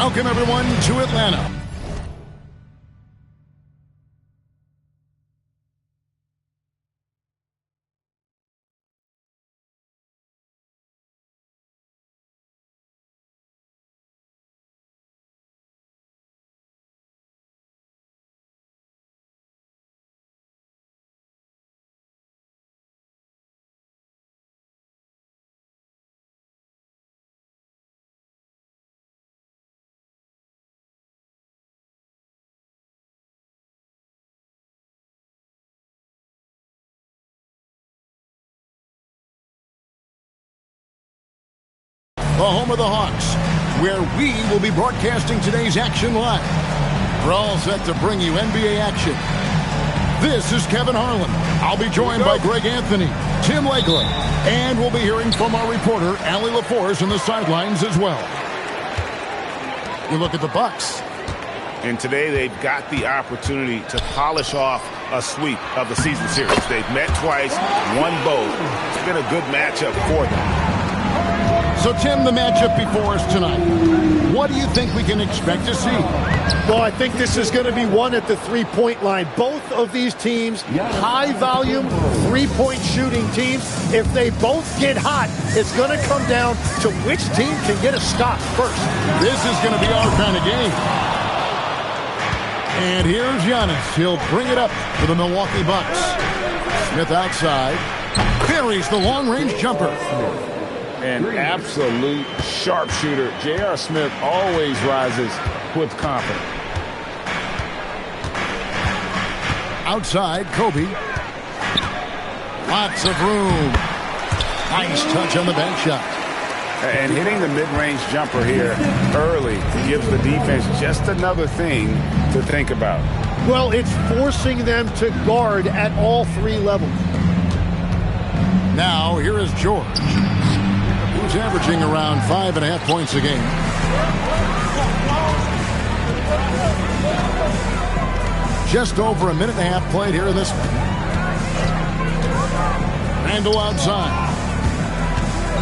Welcome, everyone, to Atlanta. The home of the Hawks, where we will be broadcasting today's action live. We're all set to bring you NBA action. This is Kevin Harlan. I'll be joined by Greg Anthony, Tim Legler, and we'll be hearing from our reporter, Allie LaForce, on the sidelines as well. We look at the Bucks. And today they've got the opportunity to polish off a sweep of the season series. They've met twice, won both. It's been a good matchup for them. So, Tim, the matchup before us tonight, what do you think we can expect to see? Well, I think this is going to be one at the three-point line. Both of these teams, high-volume, three-point shooting teams. If they both get hot, it's going to come down to which team can get a stop first. This is going to be our kind of game. And here's Giannis. He'll bring it up for the Milwaukee Bucks. Smith outside. Buries the long-range jumper. An absolute sharpshooter. J.R. Smith always rises with confidence. Outside, Kobe. Lots of room. Nice touch on the bank shot. And hitting the mid-range jumper here early gives the defense just another thing to think about. Well, it's forcing them to guard at all three levels. Now, here is George. He's averaging around 5.5 points a game. Just over a minute and a half played here in this. Randall outside.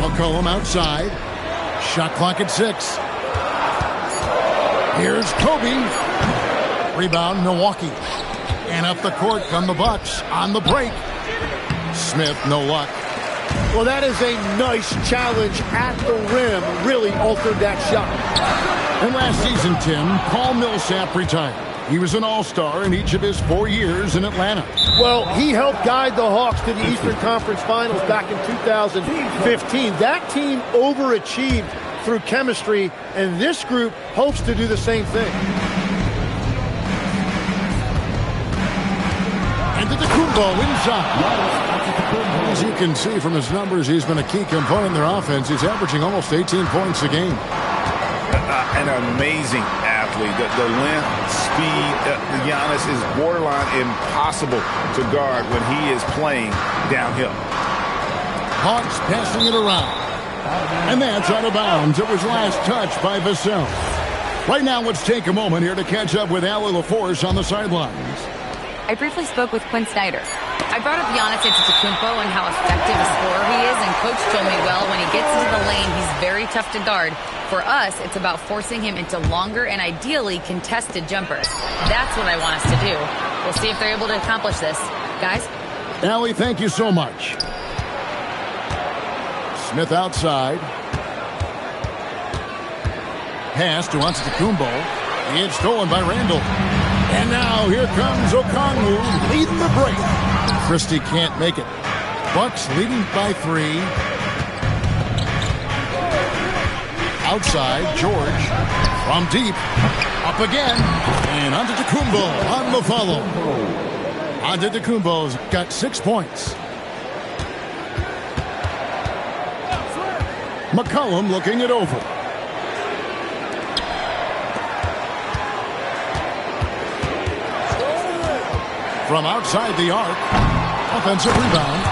McCollum outside. Shot clock at 6. Here's Kobe. Rebound, Milwaukee. And up the court come the Bucks on the break. Smith, no luck. Well, that is a nice challenge at the rim. Really altered that shot. And last season, Tim, Paul Millsap retired. He was an all-star in each of his 4 years in Atlanta. Well, he helped guide the Hawks to the Eastern Conference Finals back in 2015. That team overachieved through chemistry, and this group hopes to do the same thing. And Antetokounmpo inside. As you can see from his numbers, he's been a key component in their offense. He's averaging almost 18 points a game. An amazing athlete. The length, speed, Giannis is borderline impossible to guard when he is playing downhill. Hawks passing it around. And that's out of bounds. It was last touched by Vassell. Right now, let's take a moment here to catch up with Allie LaForce on the sidelines. I briefly spoke with Quinn Snyder. I brought up Giannis Antetokounmpo and how effective a scorer he is, and Coach told me, well, when he gets into the lane, he's very tough to guard. For us, it's about forcing him into longer and ideally contested jumpers. That's what I want us to do. We'll see if they're able to accomplish this. Guys? Allie, thank you so much. Smith outside. Pass to Antetokounmpo. It's stolen by Randall. And now here comes Okongwu leading the break. Christie can't make it. Bucks leading by 3. Outside, George from deep. Up again. And Antetokounmpo on the follow. Antetokounmpo's got 6 points. McCollum looking it over. From outside the arc. Offensive rebound.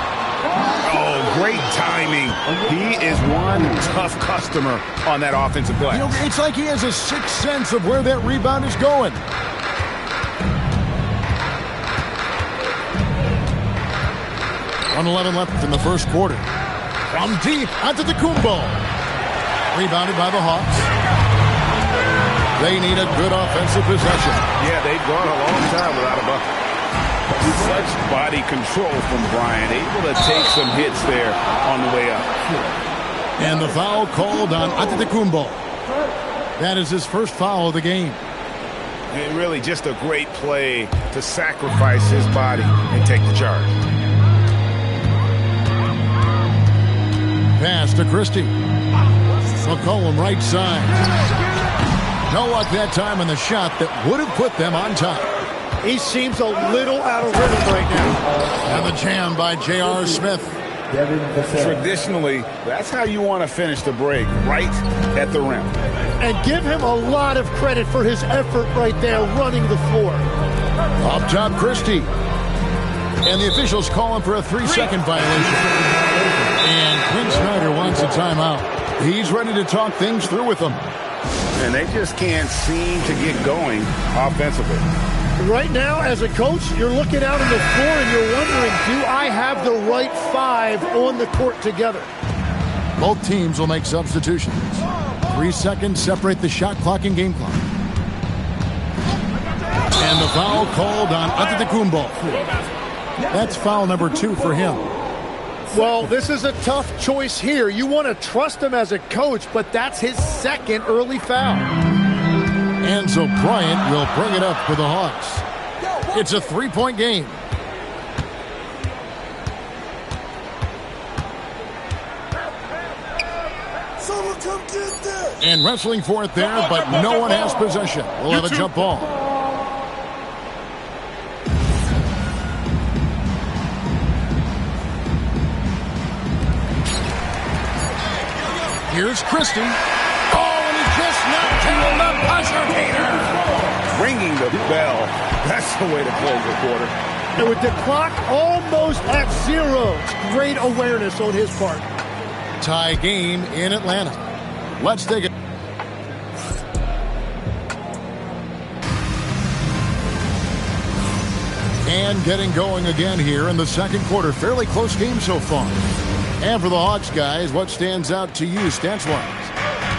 Oh, great timing. He is one tough customer on that offensive glass. You know, it's like he has a sixth sense of where that rebound is going. .111 left in the first quarter. From deep, Antetokounmpo. Rebounded by the Hawks. They need a good offensive possession. Yeah, they've gone a long time without a bucket. Such body control from Bryant, able to take some hits there on the way up. And the foul called on Antetokounmpo. That is his first foul of the game. And really just a great play to sacrifice his body and take the charge. Pass to Christie. McCollum right side. No luck that time on the shot that would have put them on top. He seems a little out of rhythm right now. And the jam by J.R. Smith. Traditionally, that's how you want to finish the break, right at the rim. And give him a lot of credit for his effort right there running the floor. Up top, Christie. And the officials calling for a 3-second violation. And Quinn Snyder wants a timeout. He's ready to talk things through with them. And they just can't seem to get going offensively. Right now, as a coach, you're looking out on the floor and you're wondering, do I have the right 5 on the court together? Both teams will make substitutions. 3 seconds separate the shot clock and game clock. And the foul called on Antetokounmpo. That's foul number 2 for him. Well, this is a tough choice here. You want to trust him as a coach, but that's his second early foul. And so Bryant will bring it up for the Hawks. It's a 3-point game. Someone come get this. And wrestling for it there, but no one has possession. We'll have a jump ball. Here's Christie. Oh, and he just knocked down the buzzer beater. Ringing the bell. That's the way to close the quarter. And with the clock almost at 0, great awareness on his part. Tie game in Atlanta. Let's take it. And getting going again here in the second quarter. Fairly close game so far. And for the Hawks, guys, what stands out to you stats-wise?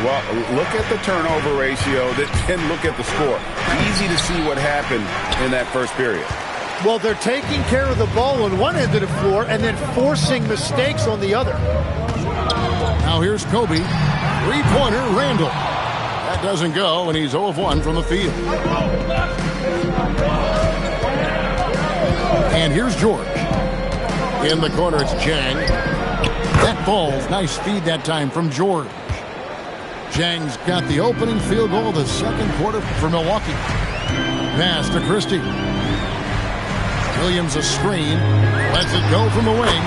Well, look at the turnover ratio, then look at the score. Easy to see what happened in that first period. Well, they're taking care of the ball on one end of the floor and then forcing mistakes on the other. Now here's Kobe. Three-pointer, Randall. That doesn't go, and he's 0 of 1 from the field. And here's George. In the corner, it's Jang. That ball's nice feed that time from George. Jang's got the opening field goal of the second quarter for Milwaukee. Pass to Christie. Williams a screen. Lets it go from the wing.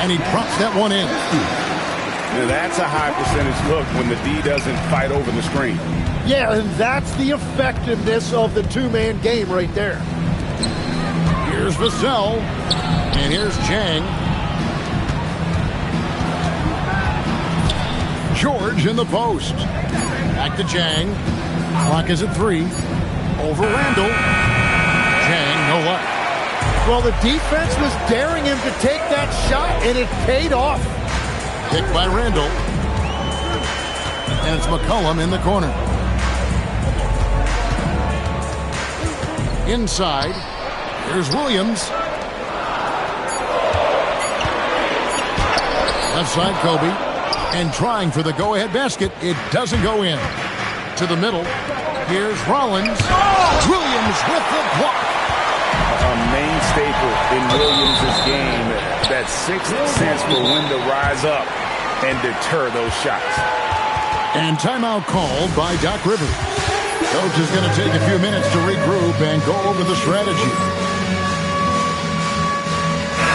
And he drops that one in. Now that's a high percentage look when the D doesn't fight over the screen. Yeah, and that's the effectiveness of the two-man game right there. Here's Vassell. And here's Jang. George in the post. Back to Jang. Clock is at 3. Over Randall. Jang, no luck. Well, the defense was daring him to take that shot, and it paid off. Picked by Randall. And it's McCollum in the corner. Inside. Here's Williams. Left side, Kobe. And trying for the go-ahead basket. It doesn't go in. To the middle. Here's Rollins. Williams with the block. A main staple in Williams' game. That sixth sense for when to rise up and deter those shots. And timeout called by Doc Rivers. Coach is going to take a few minutes to regroup and go over the strategy.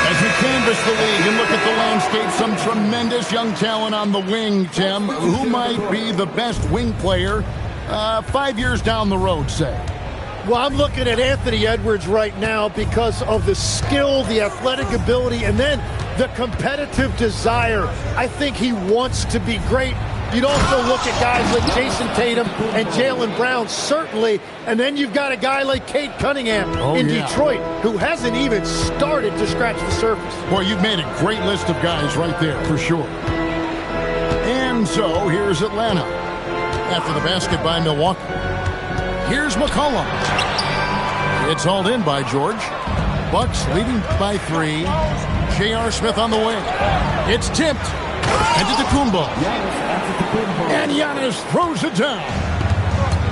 As we canvass the league and look at the landscape, some tremendous young talent on the wing, Tim. Who might be the best wing player 5 years down the road, say? Well, I'm looking at Anthony Edwards right now because of the skill, the athletic ability, and then the competitive desire. I think he wants to be great. You'd also look at guys like Jason Tatum and Jaylen Brown, certainly. And then you've got a guy like Cade Cunningham in Detroit, who hasn't even started to scratch the surface. Boy, you've made a great list of guys right there, for sure. And so, here's Atlanta. After the basket by Milwaukee. Here's McCollum. It's hauled in by George. Bucks leading by 3. J.R. Smith on the wing. It's tipped. Antetokounmpo. And Giannis throws it down.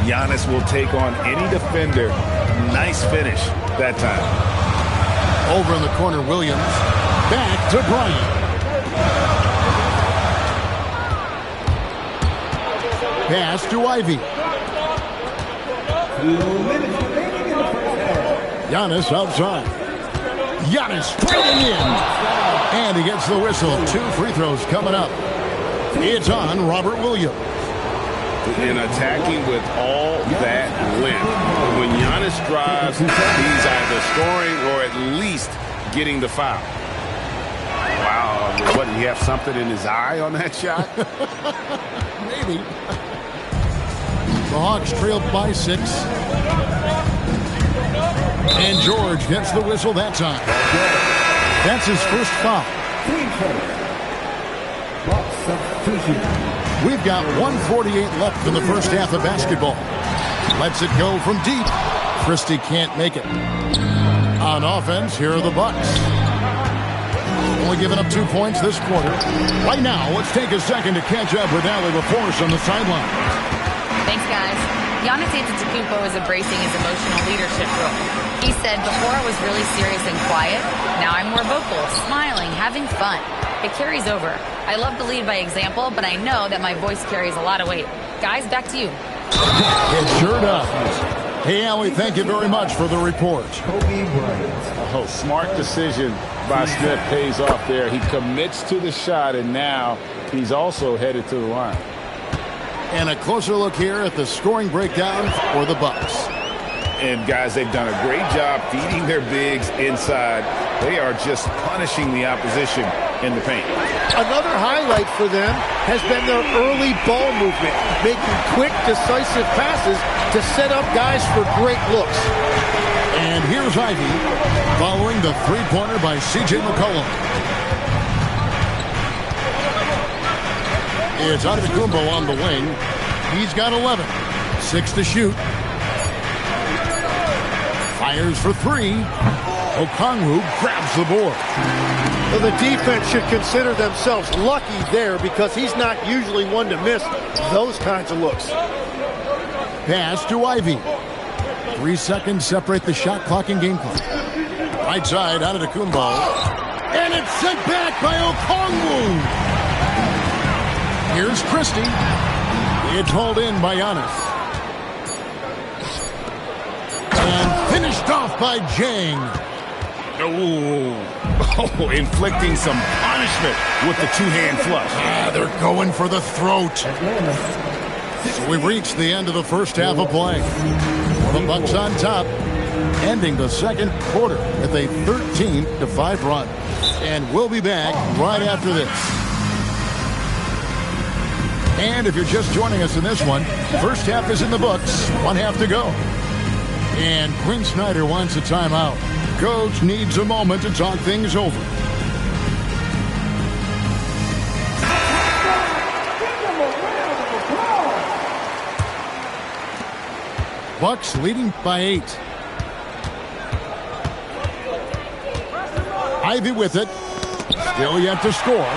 Giannis will take on any defender. Nice finish that time. Over in the corner, Williams. Back to Bryant. Pass to Ivy. Giannis outside. Giannis straighting in. And he gets the whistle. 2 free throws coming up. It's on Robert Williams. And attacking with all that length. When Giannis drives, he's either scoring or at least getting the foul. Wow, what, did he have something in his eye on that shot? Maybe. The Hawks trailed by 6. And George gets the whistle that time. That's his first foul. We've got 1:48 left in the first half of basketball. Lets it go from deep. Christie can't make it. On offense, here are the Bucks. Only giving up 2 points this quarter. Right now, let's take a second to catch up with Allie LaForce on the sideline. Thanks, guys. Giannis Antetokounmpo is embracing his emotional leadership role. He said, before I was really serious and quiet, now I'm more vocal, smiling, having fun. It carries over. I love to lead by example, but I know that my voice carries a lot of weight. Guys, back to you. It sure does. Hey, Allie, thank you very much for the report. Oh, smart decision by Smith pays off there. He commits to the shot, and now he's also headed to the line. And a closer look here at the scoring breakdown for the Bucks. And, guys, they've done a great job feeding their bigs inside. They are just punishing the opposition in the paint. Another highlight for them has been their early ball movement, making quick, decisive passes to set up guys for great looks. And here's Ivy following the three-pointer by C.J. McCollum. It's Antetokounmpo on the wing. He's got 11. 6 to shoot. Fires for 3. Okongwu grabs the board. Well, the defense should consider themselves lucky there because he's not usually one to miss those kinds of looks. Pass to Ivy. 3 seconds separate the shot clock and game clock. Right side, Antetokounmpo. And it's sent back by Okongwu. Here's Christie. It's hauled in by Giannis. And finished off by Jang. Oh, inflicting some punishment with the two-hand flush. They're going for the throat. So we've reached the end of the first half of play. The Bucks on top, ending the second quarter with a 13-5 run. And we'll be back right after this. And if you're just joining us in this one, first half is in the books. 1 half to go. And Quinn Snyder wants a timeout. Coach needs a moment to talk things over. Bucks leading by 8. Ivy with it. Still yet to score.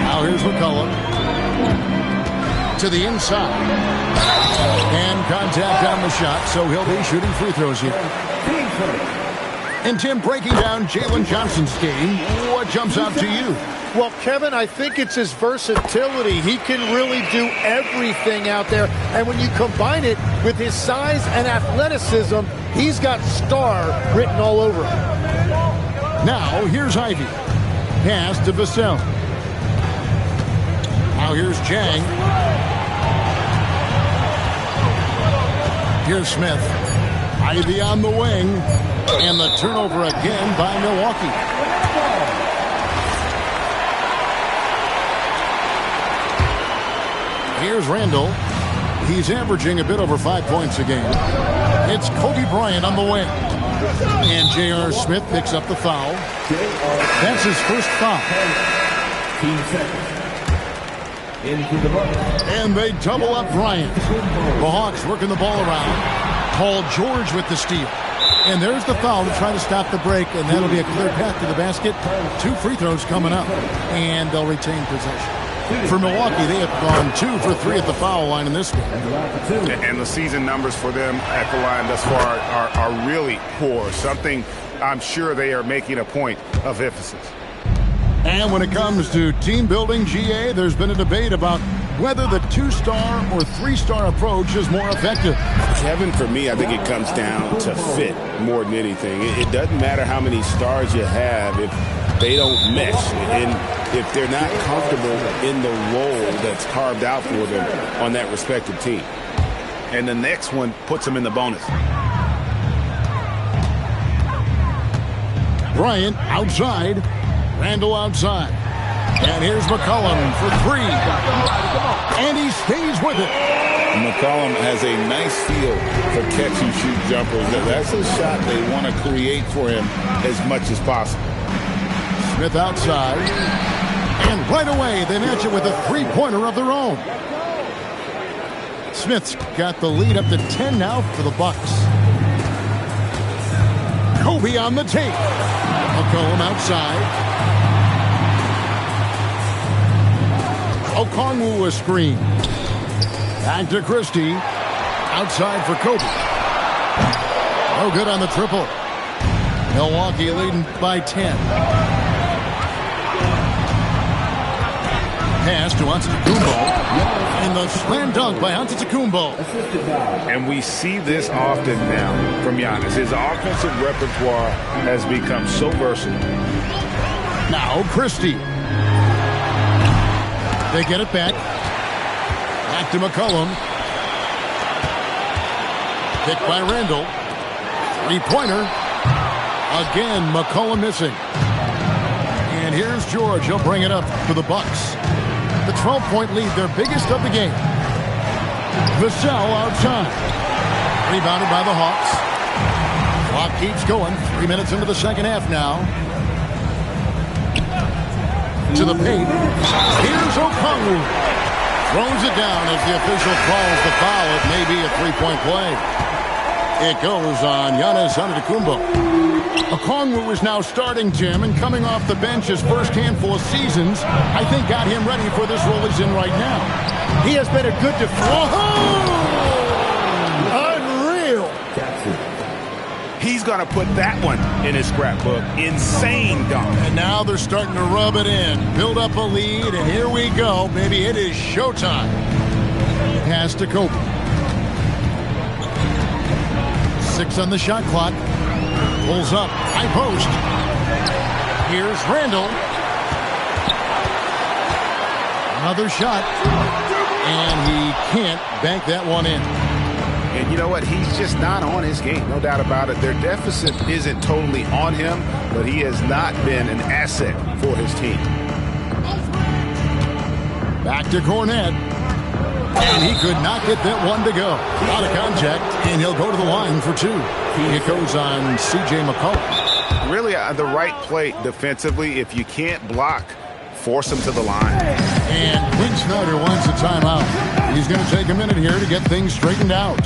Now here's McCollum. To the inside. And contact on the shot, so he'll be shooting free throws here. And Tim, breaking down Jalen Johnson's game, what jumps out to you? Well, Kevin, I think it's his versatility. He can really do everything out there. And when you combine it with his size and athleticism, he's got star written all over him. Now, here's Ivy. Pass to Vassell. Now here's Jang. Here's Smith. Ivy on the wing. And the turnover again by Milwaukee. Here's Randall. He's averaging a bit over 5 points a game. It's Kobe Bryant on the wing. And J.R. Smith picks up the foul. That's his first foul. And they double up Bryant. The Hawks working the ball around. Paul George with the steal. And there's the foul to try to stop the break, and that'll be a clear path to the basket. 2 free throws coming up, and they'll retain possession. For Milwaukee, they have gone 2 for 3 at the foul line in this game. And the season numbers for them at the line thus far are really poor. Something I'm sure they are making a point of emphasis. And when it comes to team building, GA, there's been a debate about whether the 2-star or 3-star approach is more effective. Kevin, for me, I think it comes down to fit more than anything. It doesn't matter how many stars you have if they don't mesh and if they're not comfortable in the role that's carved out for them on that respective team. And the next one puts them in the bonus. Bryant outside. Randall outside. And here's McCollum for 3. And he stays with it. McCollum has a nice feel for catch-and-shoot jumpers. That's a shot they want to create for him as much as possible. Smith outside. And right away, they match it with a 3-pointer of their own. Smith's got the lead up to 10 now for the Bucks. Kobe on the tape. McCollum outside. Okongwu a screen. Back to Christie. Outside for Kobe. No good on the triple. Milwaukee leading by 10. Pass to Antetokounmpo. And the slam dunk by Antetokounmpo. And we see this often now from Giannis. His offensive repertoire has become so versatile. Now Christie. They get it back. Back to McCollum. Picked by Randall. 3-pointer. Again, McCollum missing. And here's George. He'll bring it up for the Bucks. The 12-point lead, their biggest of the game. Vassell outside. Rebounded by the Hawks. Clock keeps going. 3 minutes into the second half now. To the paint. Here's Okongwu. Throws it down as the official calls the foul. It may be a 3-point play. It goes on Giannis Antetokounmpo. Okongwu is now starting, Jim, and coming off the bench his first handful of seasons, I think got him ready for this role he's in right now. He has been a good defender. Unreal. He's going to put that one in his scrapbook. Insane dunk. And now they're starting to rub it in. Build up a lead, and here we go. Maybe it is showtime. Pass to Kobe. 6 on the shot clock. Pulls up. High post. Here's Randall. Another shot. And he can't bank that one in. And you know what? He's just not on his game. No doubt about it. Their deficit isn't totally on him, but he has not been an asset for his team. Back to Cornette. And he could not get that one to go. Out of contact, and he'll go to the line for 2. It goes on C.J. McCollum. Really the right play defensively. If you can't block, force him to the line. And Quinn Snyder wants a timeout. He's going to take a minute here to get things straightened out.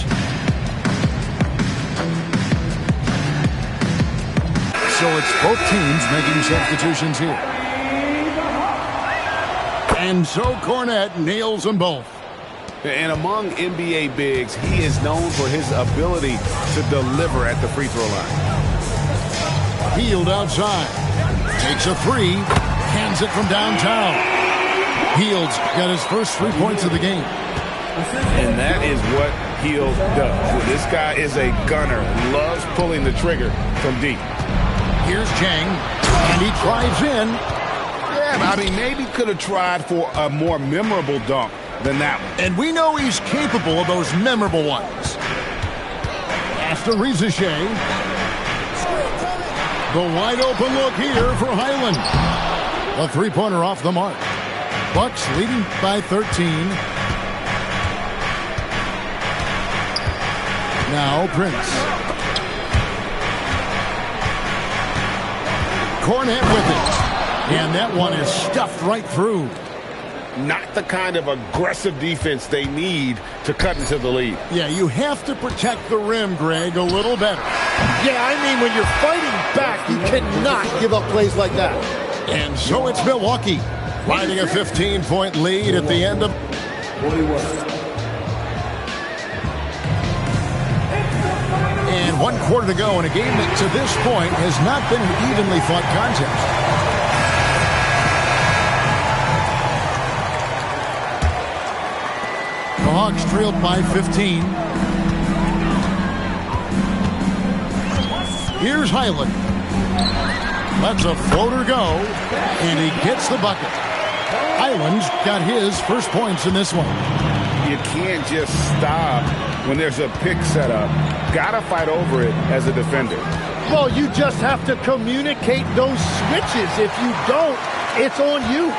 So it's both teams making substitutions here. And so Cornette nails them both. And among NBA bigs, he is known for his ability to deliver at the free throw line. Hield outside. Takes a 3. Hands it from downtown. Hield's got his first 3 points of the game. And that is what Hield does. This guy is a gunner. Loves pulling the trigger from deep. Here's Jang. And he drives in. Yeah, I mean, maybe could have tried for a more memorable dunk than that one. And we know he's capable of those memorable ones. After Rizichet. The wide open look here for Highland. A 3-pointer off the mark. Bucks leading by 13. Now Prince. Cornette with it. And that one is stuffed right through. not the kind of aggressive defense they need to cut into the lead. Yeah, you have to protect the rim, Greg, a little better. Yeah, I mean, when you're fighting back, you cannot give up plays like that. And so it's Milwaukee riding a 15-point lead at the end of... And 1 quarter to go in a game that to this point has not been an evenly fought contest. The Hawks trailed by 15. Here's Highland. Lets a floater go, and he gets the bucket. Highland's got his first points in this one. You can't just stop when there's a pick set up. Gotta fight over it as a defender. Well, you just have to communicate those switches. If you don't, it's on you.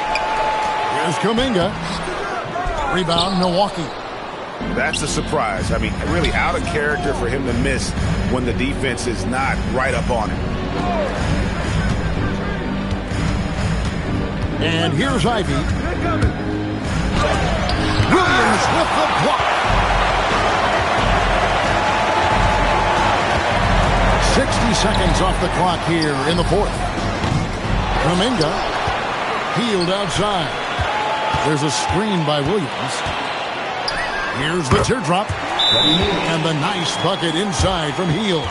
Here's Kuminga. Rebound, Milwaukee. That's a surprise. I mean, really out of character for him to miss when the defense is not right up on him. And here's Ivy. Williams with the block. 60 seconds off the clock here in the fourth. Kuminga. Healed outside. There's a screen by Williams. Here's the teardrop. And the nice bucket inside from Hield.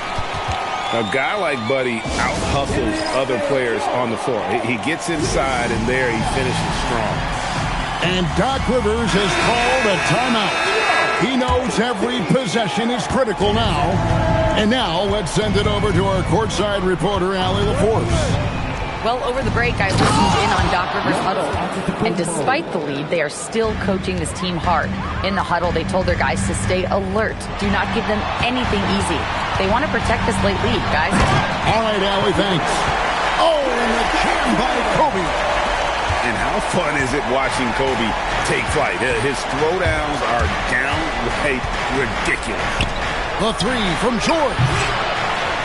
A guy like Buddy out-hustles other players on the floor. He gets inside, and there he finishes strong. And Doc Rivers has called a timeout. He knows every possession is critical now. And now let's send it over to our courtside reporter, Allie LaForce. Well, over the break, I listened in on Doc Rivers' huddle. And despite the lead, they are still coaching this team hard. In the huddle, they told their guys to stay alert. Do not give them anything easy. They want to protect this late lead, guys. All right, Allie, thanks. Oh, and the jam by Kobe. And how fun is it watching Kobe take flight? His throwdowns are downright ridiculous. The three from George.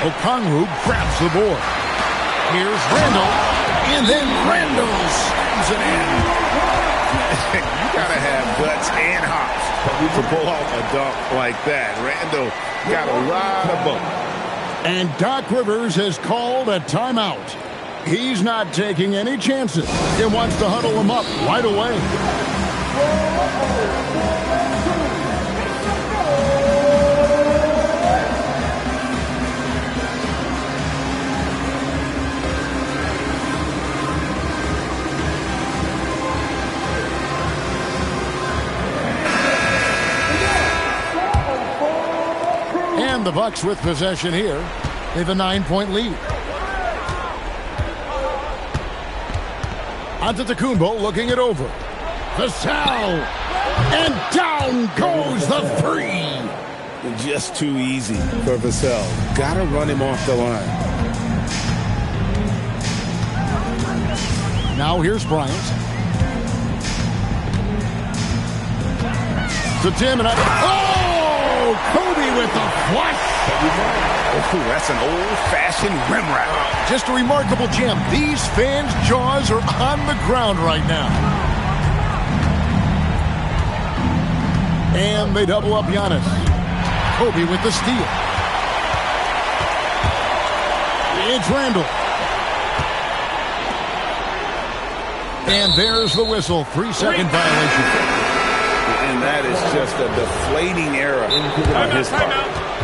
Okongwu grabs the board. Here's Randall. And then Randall slams it in. You got to have guts and hops to pull off a dunk like that. Randall got a lot of both. And Doc Rivers has called a timeout. He's not taking any chances. He wants to huddle him up right away. And the Bucks with possession here. They have a 9-point lead. Antetokounmpo looking it over. Vassell. And down goes the three. Just too easy for Vassell. Gotta run him off the line. Now here's Bryant. To Tim and oh! Kobe with the flush. Oh, that's an old-fashioned rim wrap. Just a remarkable gem. These fans' jaws are on the ground right now. And they double up Giannis. Kobe with the steal. It's Randall. And there's the whistle. 3-second violation. And that is just a deflating error on his part.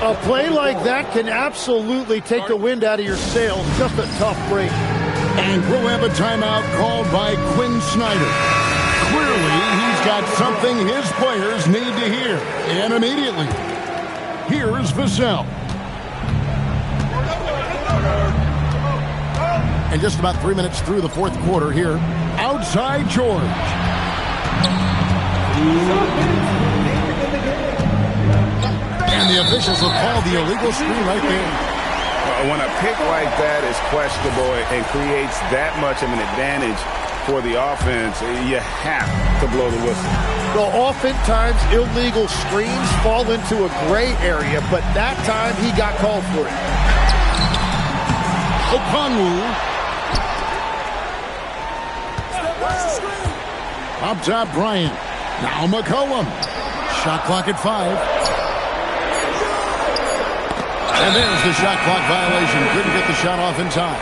A play like that can absolutely take the wind out of your sails. Just a tough break. And we'll have a timeout called by Quinn Snyder. Clearly, he's got something his players need to hear. And immediately, here's Vassell. And just about 3 minutes through the fourth quarter here, outside George. And the officials will call the illegal screen right there. When a pick like that is questionable and creates that much of an advantage for the offense, you have to blow the whistle. Well, oftentimes illegal screens fall into a gray area, but that time he got called for it. Okongwu. Up top, Bryant. Now McCollum. Shot clock at 5. And there's the shot clock violation. Couldn't get the shot off in time.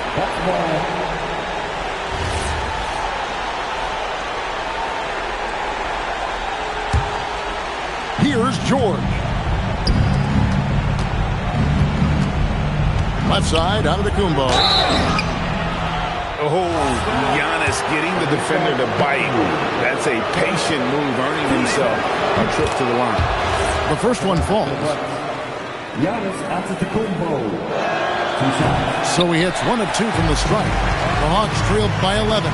Here's George. Left side, out of the Kumbo. Oh, Giannis getting the defender to bite. That's a patient move, earning himself a trip to the line. The first one falls. Giannis Antetokounmpo. So he hits 1 of 2 from the strike. The Hawks trailed by 11.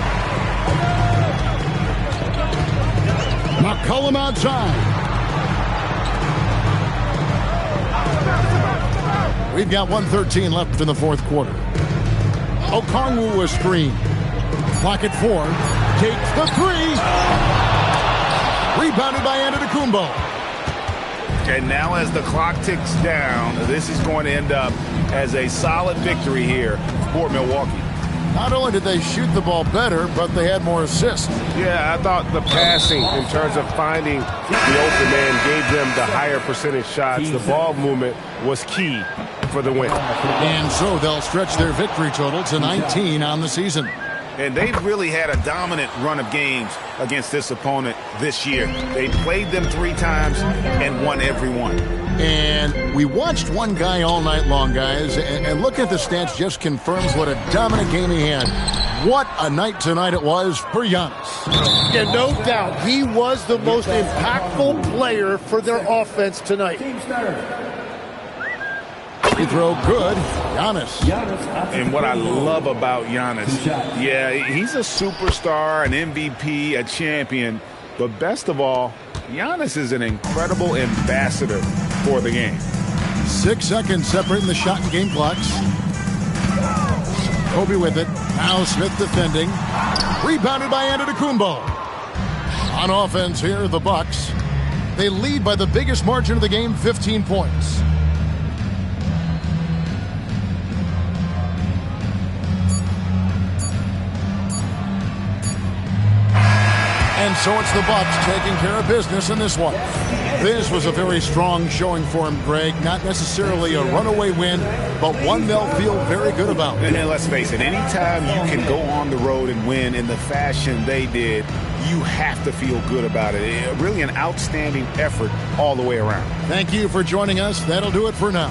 McCollum outside. We've got 1:13 left in the fourth quarter. Okongwu a screen. Clock at 4. Takes the 3. Rebounded by Antetokounmpo. And now as the clock ticks down, this is going to end up as a solid victory here for Milwaukee. Not only did they shoot the ball better, but they had more assists. Yeah, I thought the passing in terms of finding the open man gave them the higher percentage shots. The ball movement was key for the win. And so they'll stretch their victory total to 19 on the season. And they've really had a dominant run of games against this opponent this year. They played them 3 times and won every one. And we watched one guy all night long, guys, and look at the stats just confirms what a dominant game he had. What a night tonight it was for Giannis. Yeah, no doubt. He was the most impactful player for their offense tonight. Free throw good. Giannis. And what I love about Giannis, yeah, he's a superstar, an MVP, a champion. But best of all, Giannis is an incredible ambassador for the game. 6 seconds separating the shot and game clocks. Kobe with it. Now Smith defending. Rebounded by Antetokounmpo. On offense here, the Bucks. They lead by the biggest margin of the game, 15 points. And so it's the Bucks taking care of business in this one. This was a very strong showing for him, Greg. Not necessarily a runaway win, but one they'll feel very good about. And let's face it, anytime you can go on the road and win in the fashion they did, you have to feel good about it. Really an outstanding effort all the way around. Thank you for joining us. That'll do it for now.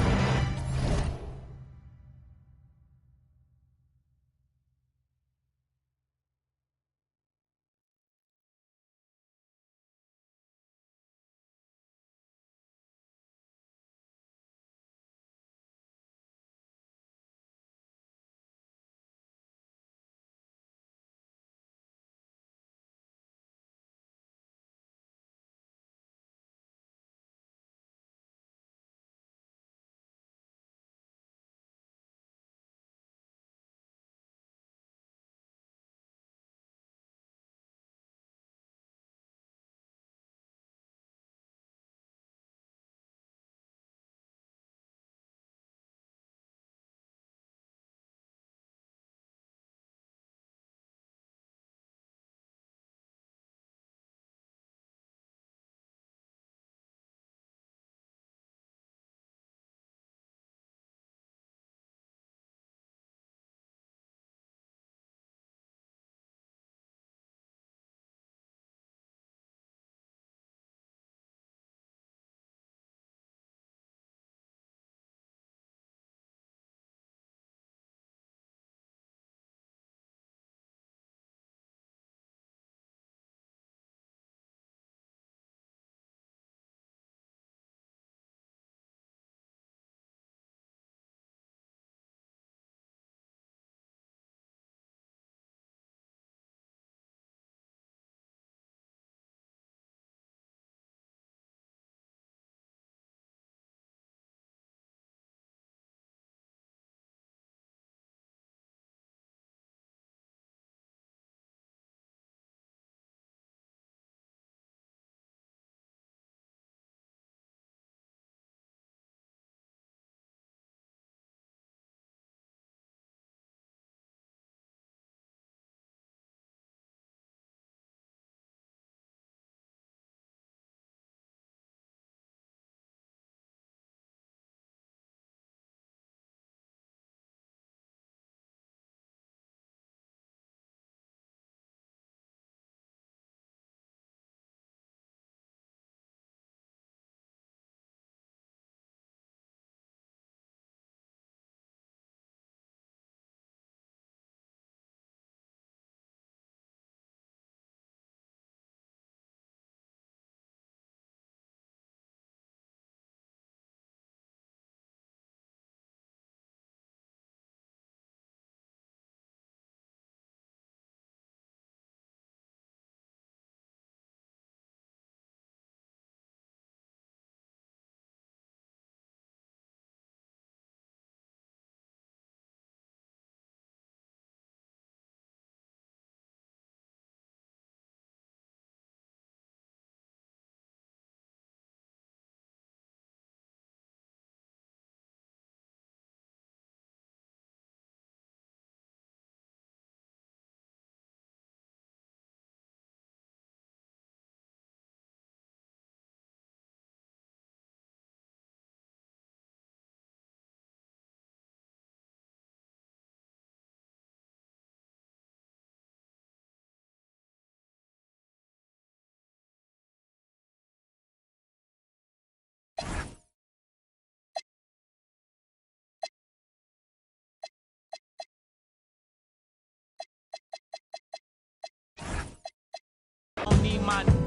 need my